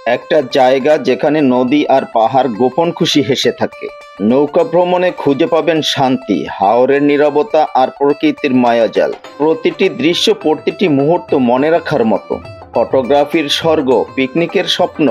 একটা জায়গা যেখানে নদী আর পাহাড় গোপন খুশি হেসে থাকে। নৌকা ভ্রমণে খুঁজে পাবেন শান্তি, হাওরের নীরবতা আর প্রকৃতির মায়াজাল। প্রতিটি দৃশ্য, প্রতিটি মুহূর্ত মনে রাখার মতো। ফটোগ্রাফির স্বর্গ, পিকনিকের স্বপ্ন।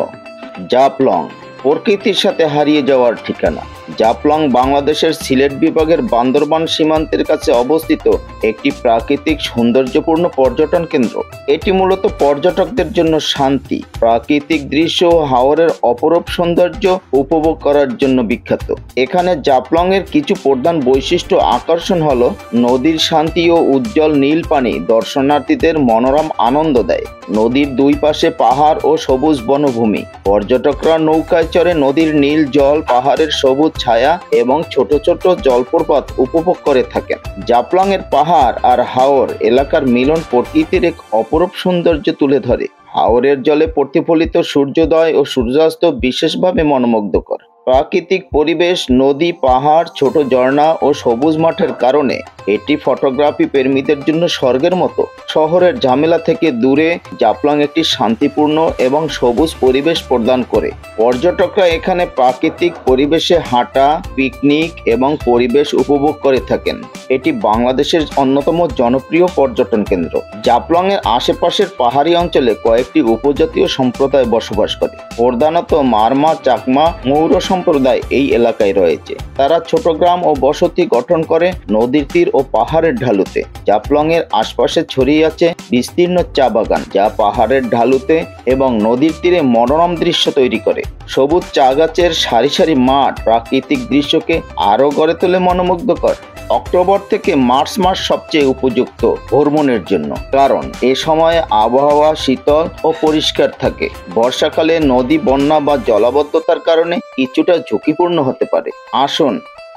জাফলং, প্রকৃতির সাথে হারিয়ে যাওয়ার ঠিকানা। জাফলং বাংলাদেশের সিলেট বিভাগের বান্দরবান সীমান্তের কাছে অবস্থিত একটি প্রাকৃতিক সৌন্দর্যপূর্ণ পর্যটন কেন্দ্র। এটি মূলত পর্যটকদের জন্য শান্তি, প্রাকৃতিক দৃশ্য ও হাওরের অপরূপ সৌন্দর্য উপভোগ করার জন্য বিখ্যাত। এখানে জাফলং এর কিছু প্রধান বৈশিষ্ট্য আকর্ষণ হলো নদীর শান্তি ও উজ্জ্বল নীল পানি দর্শনার্থীদের মনোরম আনন্দ দেয়। নদীর দুই পাশে পাহাড় ও সবুজ বনভূমি। পর্যটকরা নৌকায় চড়ে নদীর নীল জল, পাহাড়ের সবুজ ছায়া এবং ছোট ছোট জলপ্রপাত উপভোগ করে থাকেন। জাফলং এর পাহাড় আর হাওর এলাকার মিলন প্রকৃতির এক অপরূপ সৌন্দর্য তুলে ধরে। হাওরের জলে প্রতিফলিত সূর্যোদয় ও সূর্যাস্ত বিশেষভাবে মনোমুগ্ধকর। প্রাকৃতিক পরিবেশ, নদী, পাহাড়, ছোট ঝর্ণা ও সবুজ মাঠের কারণে এটি ফটোগ্রাফি প্রেমীদের জন্য স্বর্গের মতো। শহরের ঝামেলা থেকে দূরে জাফলং একটি শান্তিপূর্ণ এবং সবুজ পরিবেশ প্রদান করে। পর্যটকরা এখানে প্রাকৃতিক পরিবেশে হাঁটা, পিকনিক এবং পরিবেশ উপভোগ করে থাকেন। এটি বাংলাদেশের অন্যতম জনপ্রিয় পর্যটন কেন্দ্র। জাফলং এর আশেপাশের পাহাড়ি অঞ্চলে কয়েকটি উপজাতীয় সম্প্রদায় বসবাস করে। প্রধানত মারমা, চাকমা, মৌর সম্প্রদায় এই এলাকায় রয়েছে। তারা ছোট গ্রাম ও বসতি গঠন করে নদীর তীর ও পাহাড়ের ঢালুতে। জাফলং এর আশপাশে ছড়িয়ে আছে বিস্তীর্ণ চা বাগান, যা পাহাড়ের ঢালুতে এবং নদীর তীরে মনোরম দৃশ্য তৈরি করে। সবুজ চা গাছের সারি সারি মাঠ প্রাকৃতিক দৃশ্যকে আরো গড়ে তোলে মনোমুগ্ধকর। অক্টোবর থেকে মার্চ মাস সবচেয়ে উপযুক্ত ভ্রমণের জন্য, কারণ এ সময়ে আবহাওয়া শীতল ও পরিষ্কার থাকে। বর্ষাকালে নদী বন্যা বা জলাবদ্ধতার কারণে কিছুটা ঝুঁকিপূর্ণ হতে পারে। আসুন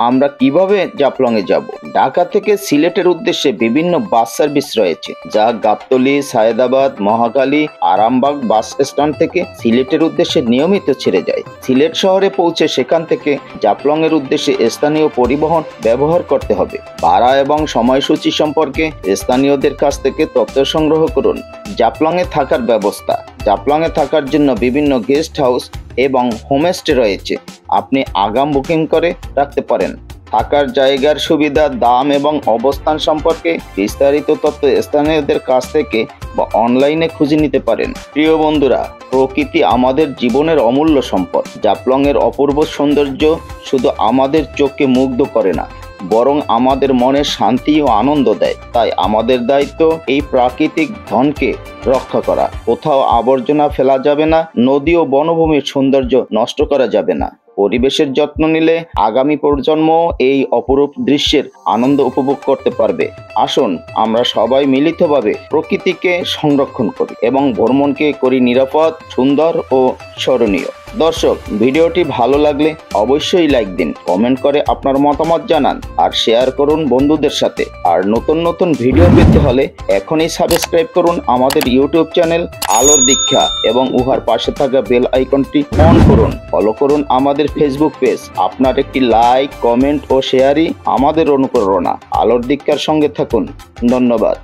আমরা কিভাবে জাফলং এ যাব। ঢাকা থেকে সিলেটের উদ্দেশ্যে বিভিন্ন বাস সার্ভিস রয়েছে, যা গাবতলী, সায়েদাবাদ, মহাখালী, আরামবাগ বাস স্ট্যান্ড থেকে সিলেটের উদ্দেশ্যে নিয়মিত ছেড়ে যায়। সিলেট শহরে পৌঁছে সেখান থেকে জাফলং এর উদ্দেশ্যে স্থানীয় পরিবহন ব্যবহার করতে হবে। ভাড়া এবং সময়সূচি সম্পর্কে স্থানীয়দের কাছ থেকে তথ্য সংগ্রহ করুন। জাফলং এ থাকার ব্যবস্থা। জাফলং এ থাকার জন্য বিভিন্ন গেস্ট হাউস এবং হোমস্টে রয়েছে। আপনি আগাম বুকিং করে রাখতে পারেন। থাকার জায়গার সুবিধা, দাম এবং অবস্থান সম্পর্কে বিস্তারিত তথ্য স্থানীয়দের কাছ থেকে বা অনলাইনে খুঁজে নিতে পারেন। প্রিয় বন্ধুরা, প্রকৃতি আমাদের জীবনের অমূল্য সম্পদ। জাফলং এর অপূর্ব সৌন্দর্য শুধু আমাদের চোখকে মুগ্ধ করে না, বরং আমাদের মনে শান্তি ও আনন্দ দেয়। তাই আমাদের দায়িত্ব এই প্রাকৃতিক ধনকে রক্ষা করা। কোথাও আবর্জনা ফেলা যাবে না, নদী ও বনভূমির সৌন্দর্য নষ্ট করা যাবে না। পরিবেশের যত্ন নিলে আগামী প্রজন্ম এই অপরূপ দৃশ্যের আনন্দ উপভোগ করতে পারবে। আসুন আমরা সবাই মিলিতভাবে প্রকৃতিকে সংরক্ষণ করি এবং ভ্রমণকে করি নিরাপদ, সুন্দর ও স্মরণীয়। দর্শক, ভিডিওটি ভালো লাগলে অবশ্যই লাইক দিন, কমেন্ট করে আপনার মতামত জানান আর শেয়ার করুন বন্ধুদের সাথে। আর নতুন নতুন ভিডিও পেতে হলে এখনই সাবস্ক্রাইব করুন আমাদের ইউটিউব চ্যানেল আলোর দীক্ষা এবং উহার পাশে থাকা বেল আইকনটি অন করুন। ফলো করুন আমাদের ফেসবুক পেজ। আপনার একটি লাইক, কমেন্ট ও শেয়ারই আমাদের অনুপ্রেরণা। আলোর দীক্ষার সঙ্গে থাকুন। ধন্যবাদ।